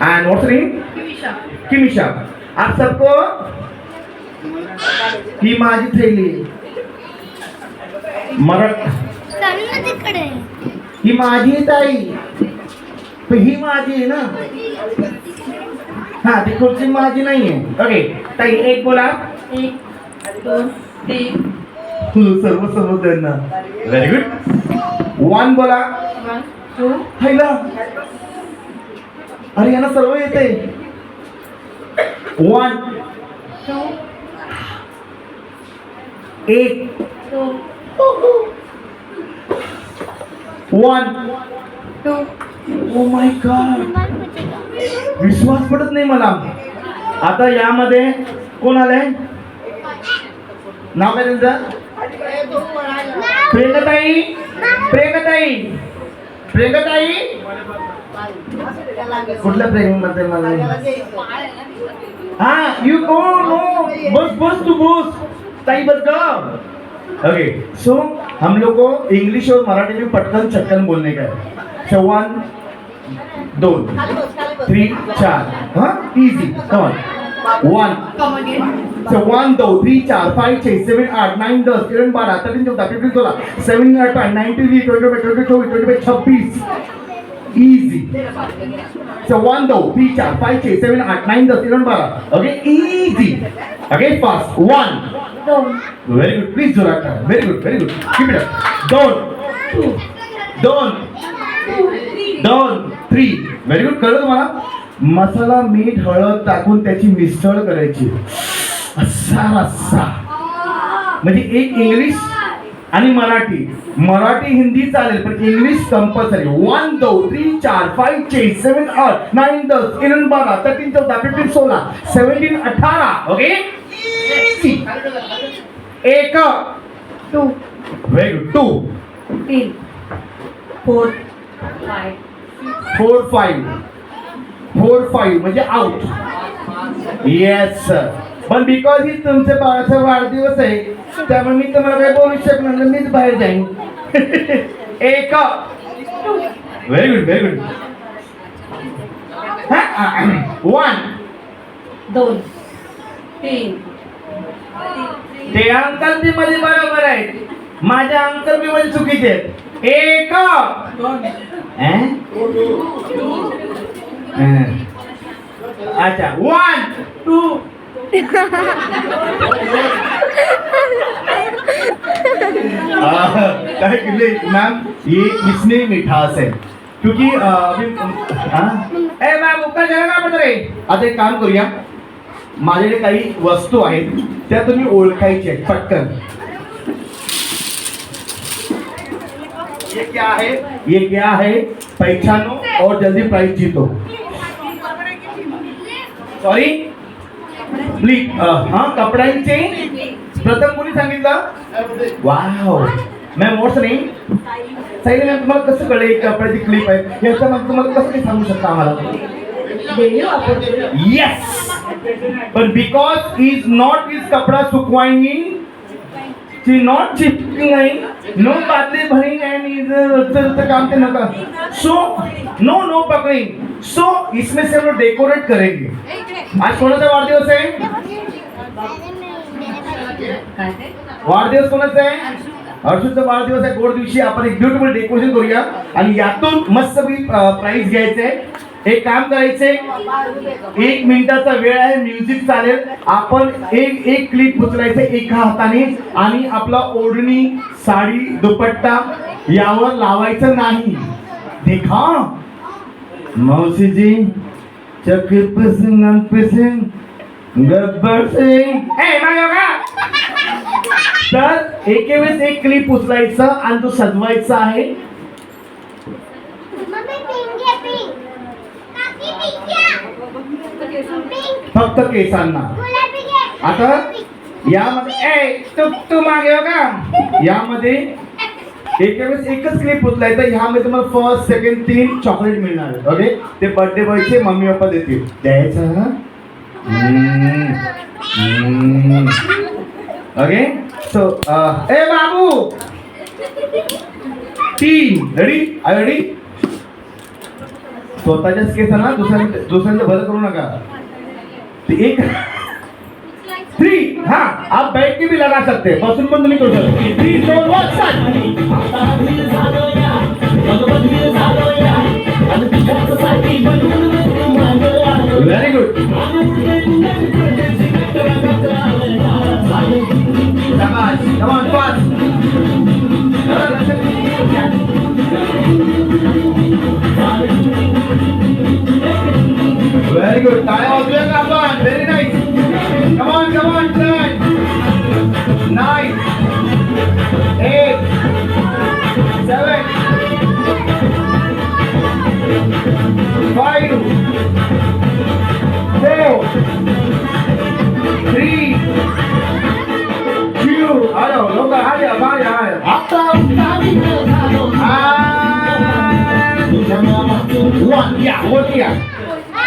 And what's her name? Kimisha. आप सबको ही माझी थैली तिकडे ही माझी ताई पण ही माझी आहे ना हा ती खुर्ची माझी नाहीये ओके ताई एक बोला 1 2 3 सर्व समजताना व्हेरी गुड 1 बोला 1 2 हायला अरे यांना सर्व येते 1 2 8 2 1 2 ओ माय गॉड विश्वास पडत नाही मला आता यामध्ये कोण आलंय नाव काय त्यांचं प्रियंकाताई प्रियंकाताई प्रियंकाताई कुठल्या प्रेमीमध्ये मला हाँ यू ओ नो बस बस तू बस ताई बस का ओके सो हम लोग को इंग्लिश और मराठी में पटकन चटकन बोलने का है 1 2 3 4 हाँ easy come on 1 come again So 1 2 3 4 5 6 7 8 9 10 11 12 13 14 15 16 17 18 19 20 21 22 23 26 easy so 1 2 3 4 5 6 7 8 9 10 11 12 okay easy okay fast 1 very good please जोरात करा very good keep it up don't 3 very good कळलं तुम्हाला मसाला मीठ हळद टाकून त्याची मिसळ करायची असा रस्सा म्हणजे एक इंग्लिश आणि मराठी हिंदी चालेल पण इंग्लिश कंपल्सरी 1 2 3 4 5 6 7 8 9 10 11 12 13 14 15 16 17 18 ओके एक 2 व्हेरी गुड 2 3 4 5 4 5 म्हणजे आउट येस सर पण बिकॉज ही तुमच्या बाळाचा वाढदिवस आहे त्यामुळे मी तुम्हाला काही बोलू शकणार नाही मीच बाहेर जाईन एक व्हेरी गुड 1 2 3 ते अंकल बी मध्ये बरोबर आहे माझ्या अंकल बी मध्ये चुकीचे आहेत एक अच्छा 1 2 मैम ये इसमें मिठास है क्योंकि अभी ए मॅम उपकार करा का बदरे आता एक काम करूया माझ्याकडे काही वस्तू आहेत त्या तुम्ही ओळखायच्या आहेत पटकन ये क्या है पहचानो और जल्दी प्राइस जीतो सॉरी प्लीज हाँ कपड्यांचे प्रथम कोणी सांगितलं वाव मॅम व्हॉट्स नेम साईला मॅम तुम्हाला कसं कळलं एक कपड्याची क्लिप आहे याचं मग तुम्हाला कसं काही सांगू शकता आम्हाला येस पण बिकॉज इज नॉट इज कपडा सुकवाएंगी शी नॉट चिपकिंग नो बादली भरिंग एंड इज काम के नका सो नो पकड़ेंगे सो इसमें से हम लोग डेकोरेट करेंगे आज कोणाचा वाढदिवस आहे वाढदिवस कोणाचा आहे हर्षूचा वाढदिवस आहे गोड दिवशी आपण एक ब्युटिफुल डेकोरेशन करूया आणि यातून मस्त प्राइस घ्यायचे एक काम करायचे 1 मिनिटाचा वेळ आहे म्युझिक चालेल आपण एक क्लिप उचलायचे एका हाताने आणि आपला ओढणी साडी दुपट्टा यावर लावायचं नाही देखा मौसीजी चक्र पसंद गब्बर सिंग तर एके वेळेस एक क्लिप उचलायचं आणि तो सजवायचा आहे फक्त केसांना आता यामध्ये तू मागे का यामध्ये एका वेळेस एकच क्लिप उचलायचं ह्यामध्ये तुम्हाला फर्स्ट सेकंड 3 चॉकलेट मिळणार ओके ते बर्थडे बॉयचे मम्मी पप्पा देतील द्यायचं ओके सो ए बाबू 3 रेडी आर रेडी स्वतःच्याच केस आहे ना, दुसऱ्यांचं भलं करू नका. ते एक 3 हाँ आप बैठ के भी लगा सकते हैं, बसून पण तुम्ही करू शकता. 3 2 1 very good. Come on, fast. Very good. टाळ्या वाजवूया का आपण? Very nice. Come on, 10. 9 8 7 5 4 3 2 आलो लोक आल्या बाया आता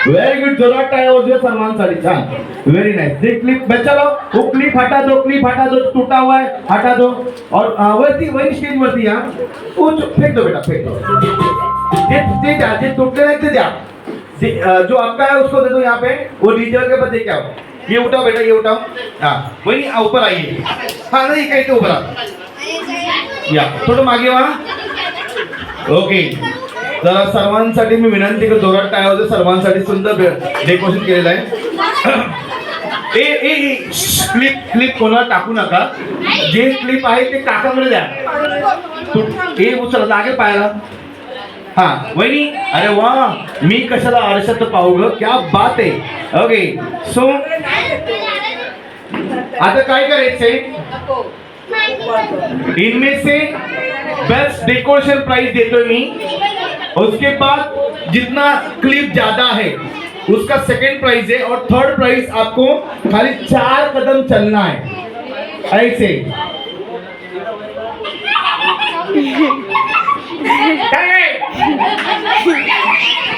वेरी गुड. जोरात टाळ्या वाजवूया सर्वांसाठी. छान, वेरी नाइस. ये क्लिप बच्चा लोग, वो क्लिप हटा दो, टूटा हुआ है हटा दो. और वही स्टेज वरती या वो फेंक दो बेटा, फेंक दो. ते द्या, जे टूटले नाही ते द्या. जो आपका है उसको दे दो. यहाँ पे वो डीजे के पास देके आओ. ये उठाओ बेटा, ये उठाओ. हाँ वही ऊपर आइए. हाँ नहीं कहीं तो ऊपर आओ. या थोडं मागे वा. ओके, जरा सर्वांसाठी मी विनंती करतो, जोरात टाळ्या वाजवा. सर्वांसाठी सुंदर डेकोरेशन केलेलं आहे. क्लिप कोणाला टाकू नका. जे क्लिप आहे ते काकाकडे द्या. हे उचला लागेल पायाला. हा वहिनी, अरे वा, मी कशाला आरशात पाहू ग, क्या बात आहे. ओके, सो आता काय करायचंय, इनमें से बेस्ट डेकोरेशन प्राइस देतोय मी. उसके बाद जितना क्लिप ज्यादा है उसका सेकंड प्राइस है, और थर्ड प्राइस आपको खाली 4 कदम चलना है ऐसे.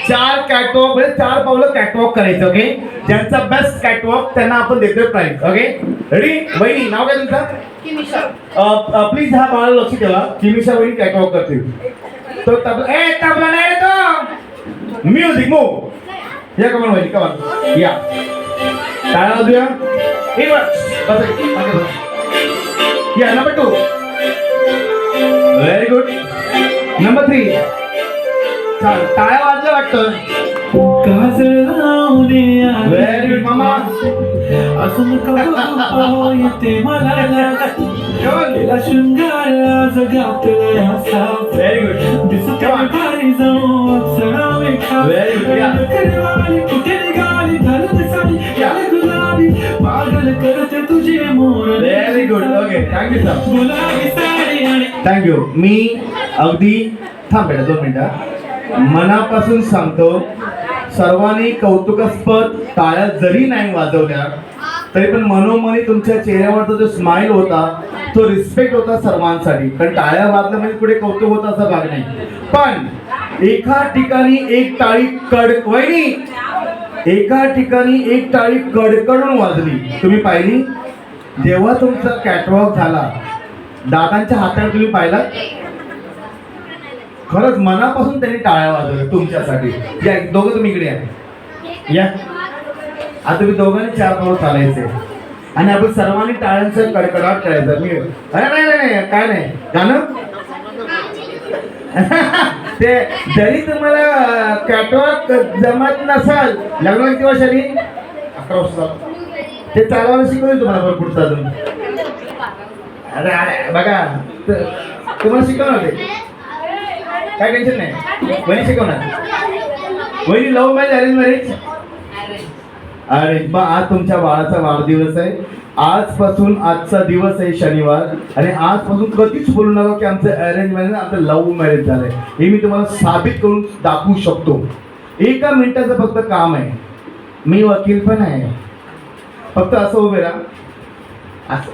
चार कॅटवॉक, 4 पावलं कॅटवॉक करायचं. ओके, ज्यांचा बेस्ट कॅटवॉक त्यांना आपण देतोय प्राइस. Okay, ready. वहिनी, नाव काय तुमचं? प्लीज हा बाळा लक्ष ठेवा. किमिशा वहिनी कॅटवॉक करतील. तो तबला नाही रे तो. Music move. या कमान वहिनी, कमान या. टाळा वाजूया. या नंबर 2. Very good. नंबर 3. छान, टाळ्या वाजल्या वाटतं. व्हेरी गुड मामा. Very good. Very good. Okay, thank you sir. Thank you. मी अगदी थांब बेटा 2 मिनिटं. मनापासून सांगतो, सर्वांनी कौतुकास्पद टाळ्या जरी नाही वाजवल्या तरी पण मनोमनी तुमच्या चेहऱ्यावरचा जो स्माइल होता तो रिस्पेक्ट होता सर्वांसाठी. कारण टाळ्या वाजल्या म्हणजे पुढे कौतुक होतं असं भाग नाही. पण एका ठिकाणी एक टाळी वहिनी, एका ठिकाणी एक टाळी कडकडून वाजली. तुम्ही पाहिली जेव्हा तुमचा कॅटवॉक झाला, दादांच्या हाताने तुम्ही पाहिला, खरंच मनापासून त्यांनी टाळ्या वाजवल्या तुमच्यासाठी. या दोघं तुम्ही इकडे या. आता तुम्ही दोघांनी 4 पावलं चालायचे आणि आपण सर्वांनी टाळ्यांचं कडकडाट करायचं. मी अरे नाही काय नाही गाणं. ते जरी तुम्हाला कॅटवॉक जमत नसाल, लग्न किती वर्षांनी? 11 वर्ष. ते चालवायला शिकवलं तुम्हाला बरं पुढचं अजून. अरे बघा, तुम्हाला शिकवणार ते, काय टेन्शन नाही. वहिनी शिकवणार. वहिनी लव्ह मॅरेज अरेंज मॅरेज? अरे बा, आज तुमच्या बाळाचा वाढदिवस आहे. आजपासून आजचा दिवस आहे शनिवार, आणि आजपासून कधीच बोलू नका की आमचं अरेंज मॅरेज, आमचं लव्ह मॅरेज झालंय. हे मी तुम्हाला साबित करून दाखवू शकतो. 1 मिनिटाचं फक्त काम आहे. मी वकील पण आहे. फक्त असं उभे राहा, असं,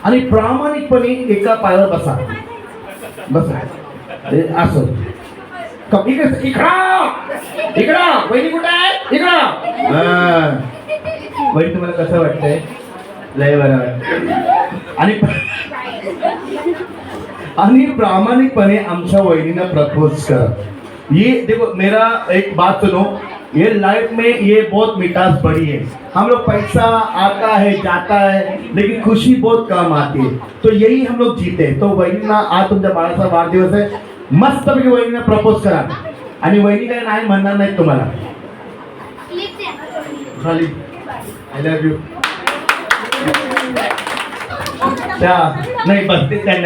आणि प्रामाणिकपणे एका पायावर बसा. असं इकडं वहिनी कुठे आहे? इकडं. वहिनी तुम्हाला कसं वाटतंय? लय बरं वाटतं. आणि प्रामाणिकपणे आमच्या वहिनींना प्रपोज करा. ये देखो मेरा एक बात सुनो, ये लाइफ में ये बहुत मिठास बड़ी है। हम लोग पैसा आता है जाता है लेकिन खुशी बहुत कम आती है, तो यही हम लोग जीते हैं। तो वहिनींना आज तुमच्या बाळाचा वाढदिवस आहे, मस्तपैकी वहिनींना प्रपोज करा आणि वहिनी काय नाही म्हणणार नाही तुम्हाला खाली आय लव्ह यू त्या नाही बस ते त्यांना